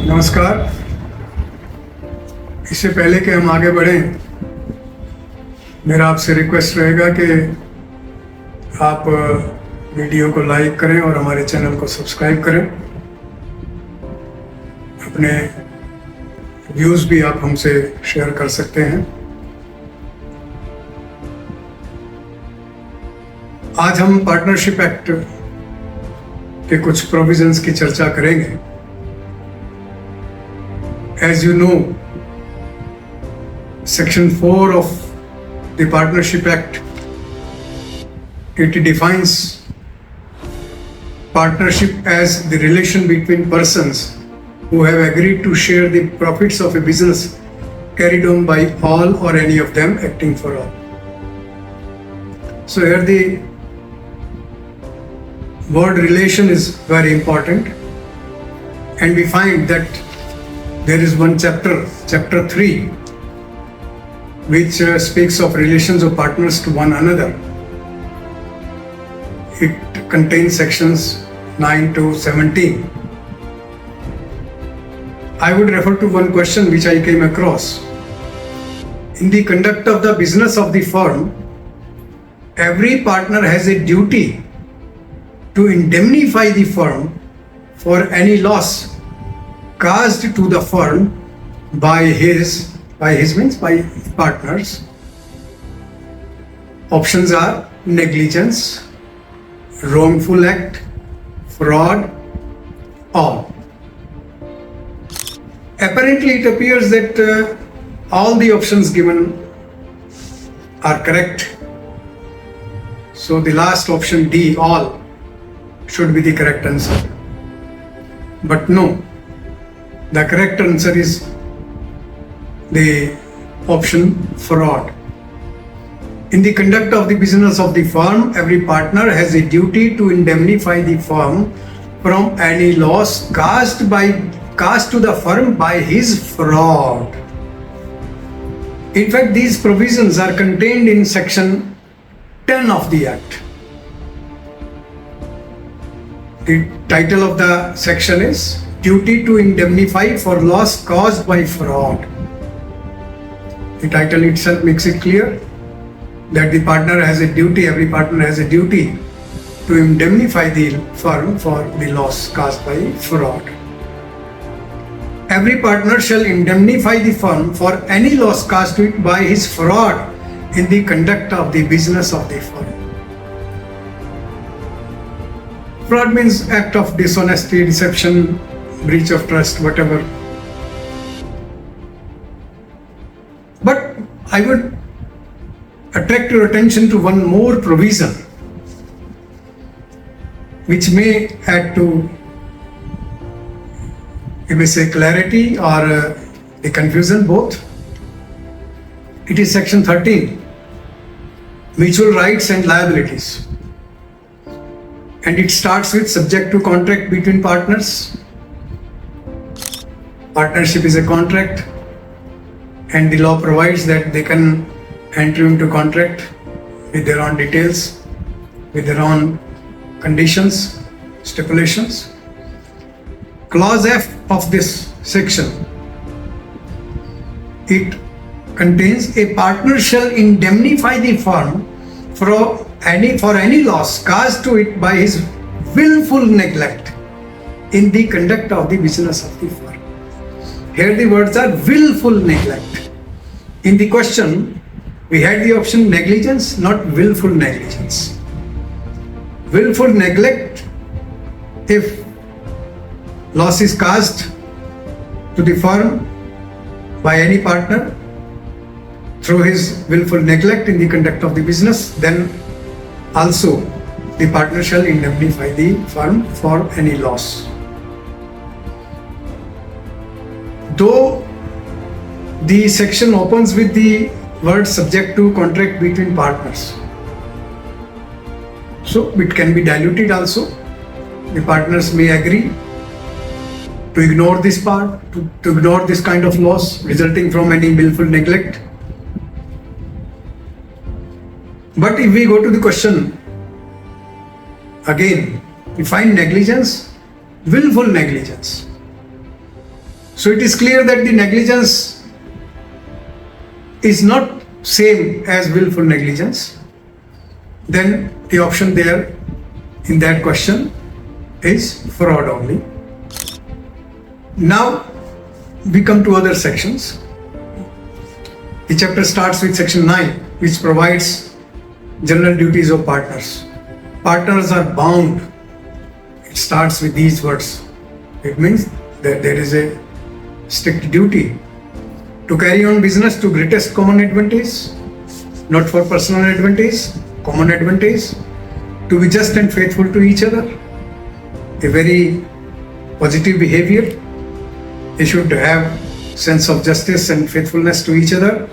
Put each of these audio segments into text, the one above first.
नमस्कार। इससे पहले कि हम आगे बढ़ें, मेरा आपसे रिक्वेस्ट रहेगा कि आप वीडियो को लाइक करें और हमारे चैनल को सब्सक्राइब करें। अपने व्यूज़ भी आप हमसे शेयर कर सकते हैं। आज हम पार्टनरशिप एक्ट के कुछ प्रोविजंस की चर्चा करेंगे। As you know, Section 4 of the Partnership Act, it defines partnership as the relation between persons who have agreed to share the profits of a business carried on by all or any of them acting for all. So here the word relation is very important, and we find that there is one chapter 3, which speaks of relations of partners to one another. It contains sections 9 to 17. I would refer to one question which I came across. In the conduct of the business of the firm, every partner has a duty to indemnify the firm for any loss caused to the firm by his means by partners. Options are negligence, wrongful act, fraud, all. Apparently it appears that all the options given are correct. So the last option D, all, should be the correct answer. But no. The correct answer is the option fraud. In the conduct of the business of the firm, every partner has a duty to indemnify the firm from any loss caused to the firm by his fraud. In fact, these provisions are contained in section 10 of the Act. The title of the section is Duty to Indemnify for Loss Caused by Fraud. The title itself makes it clear that every partner has a duty to indemnify the firm for the loss caused by fraud. Every partner shall indemnify the firm for any loss caused to it by his fraud in the conduct of the business of the firm. Fraud means act of dishonesty, deception, breach of trust, whatever. But I would attract your attention to one more provision which may add to, you may say, clarity or the confusion, both. It is section 13, mutual rights and liabilities, and it starts with subject to contract between partners. Partnership is a contract, and the law provides that they can enter into contract with their own details, with their own conditions, stipulations. Clause F of this section, it contains a partner shall indemnify the firm for any loss caused to it by his willful neglect in the conduct of the business of the firm. Here the words are willful neglect. In the question, we had the option negligence, not willful negligence. Willful neglect, if loss is caused to the firm by any partner through his willful neglect in the conduct of the business, then also the partner shall indemnify the firm for any loss. Though the section opens with the word subject to contract between partners, so it can be diluted also. The partners may agree to ignore this part, to ignore this kind of loss resulting from any willful neglect. But if we go to the question, again, we find negligence, willful negligence. So it is clear that the negligence is not same as willful negligence. Then the option there in that question is fraud only. Now we come to other sections. The chapter starts with section 9, which provides general duties of partners. Partners are bound. It starts with these words. It means that there is a strict duty to carry on business to greatest common advantage, not for personal advantage, common advantage, to be just and faithful to each other, a very positive behavior. They should have sense of justice and faithfulness to each other,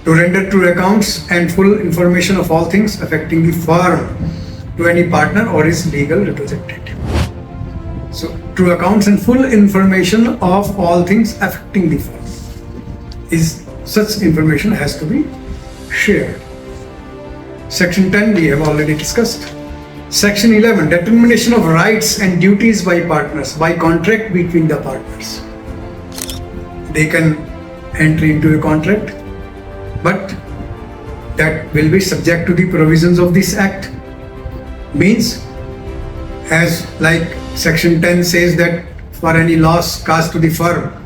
to render true accounts and full information of all things affecting the firm to any partner or his legal representative. So, true accounts and full information of all things affecting the firm. Such information has to be shared. Section 10 we have already discussed. Section 11, determination of rights and duties by partners, by contract between the partners. They can enter into a contract, but that will be subject to the provisions of this act. Means, as like section 10 says that for any loss caused to the firm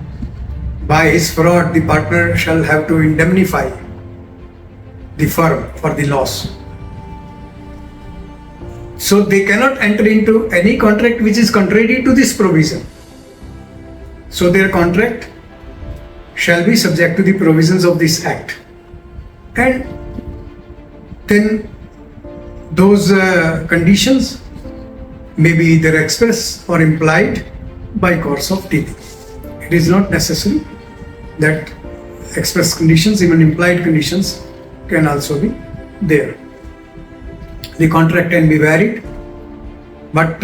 by his fraud, the partner shall have to indemnify the firm for the loss. So they cannot enter into any contract which is contrary to this provision. So their contract shall be subject to the provisions of this act. And then those conditions may be either express or implied by course of dealing. It is not necessary that express conditions, even implied conditions can also be there. The contract can be varied, but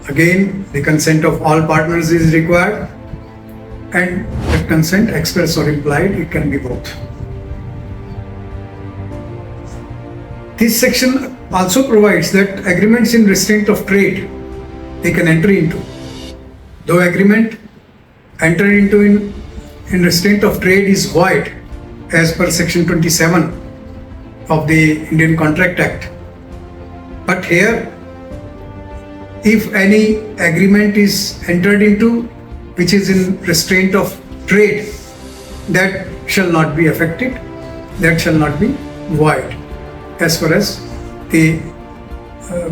again the consent of all partners is required, and the consent, express or implied, it can be both. This section also provides that agreements in restraint of trade they can enter into. Though agreement entered into in restraint of trade is void as per section 27 of the Indian Contract Act. But here, if any agreement is entered into which is in restraint of trade, that shall not be affected, that shall not be void as far as the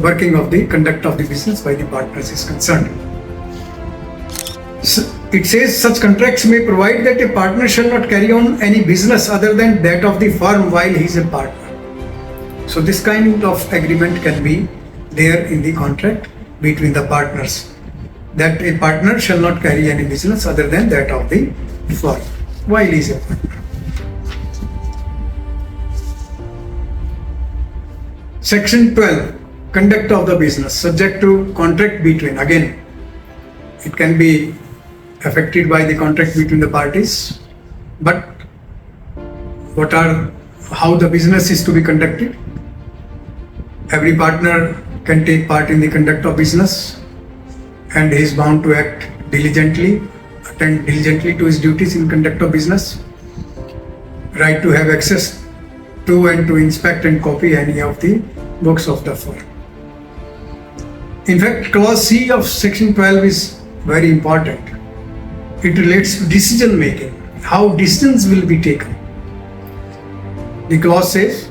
working of the conduct of the business by the partners is concerned. So it says such contracts may provide that a partner shall not carry on any business other than that of the firm while he is a partner. So this kind of agreement can be there in the contract between the partners, that a partner shall not carry any business other than that of the firm while he is a partner. Section 12, conduct of the business, subject to contract between. Again, it can be affected by the contract between the parties, but how the business is to be conducted. Every partner can take part in the conduct of business, and he is bound to act diligently, attend diligently to his duties in conduct of business. Right to have access to and to inspect and copy any of the books of the firm. In fact, clause C of section 12 is very important. It relates to decision making, how decisions will be taken. The clause says,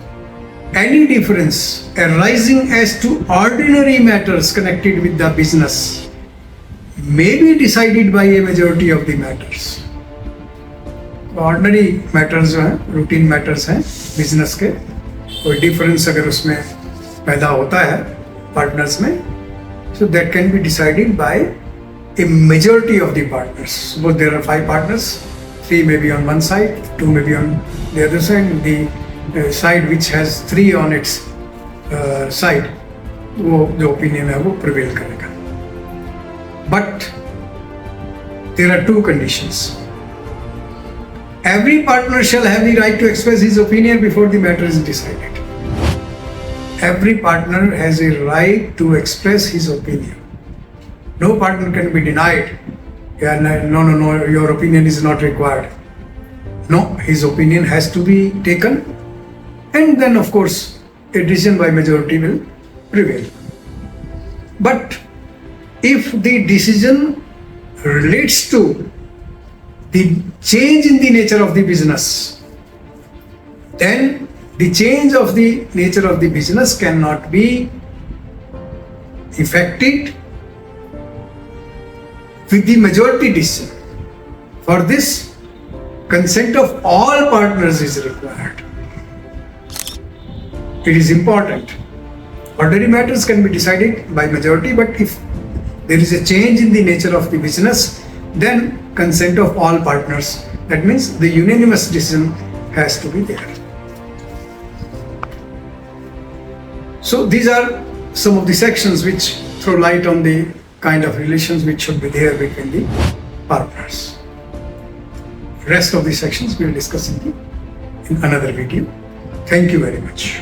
any difference arising as to ordinary matters connected with the business may be decided by a majority of the matters. Ordinary matters जो हैं, routine matters हैं business के, कोई difference अगर उसमें पैदा होता है पार्टनर्स में, so that can be decided by a majority of the partners. Suppose there are 5 partners, 3 may be on one side, 2 may be on the other side. The side which has 3 on its side, वो जो opinion है वो prevail करेगा. But there are 2 conditions. Every partner shall have the right to express his opinion before the matter is decided. Every partner has a right to express his opinion. No partner can be denied Yeah, no, your opinion is not required. No, his opinion has to be taken, and then of course a decision by majority will prevail. But if the decision relates to the change in the nature of the business, then the change of the nature of the business cannot be effected with the majority decision. For this, consent of all partners is required. It is important. Ordinary matters can be decided by majority, but if there is a change in the nature of the business, then consent of all partners. That means the unanimous decision has to be there. So these are some of the sections which throw light on the kind of relations which should be there between the partners. Rest of the sections we will discuss in another video. Thank you very much.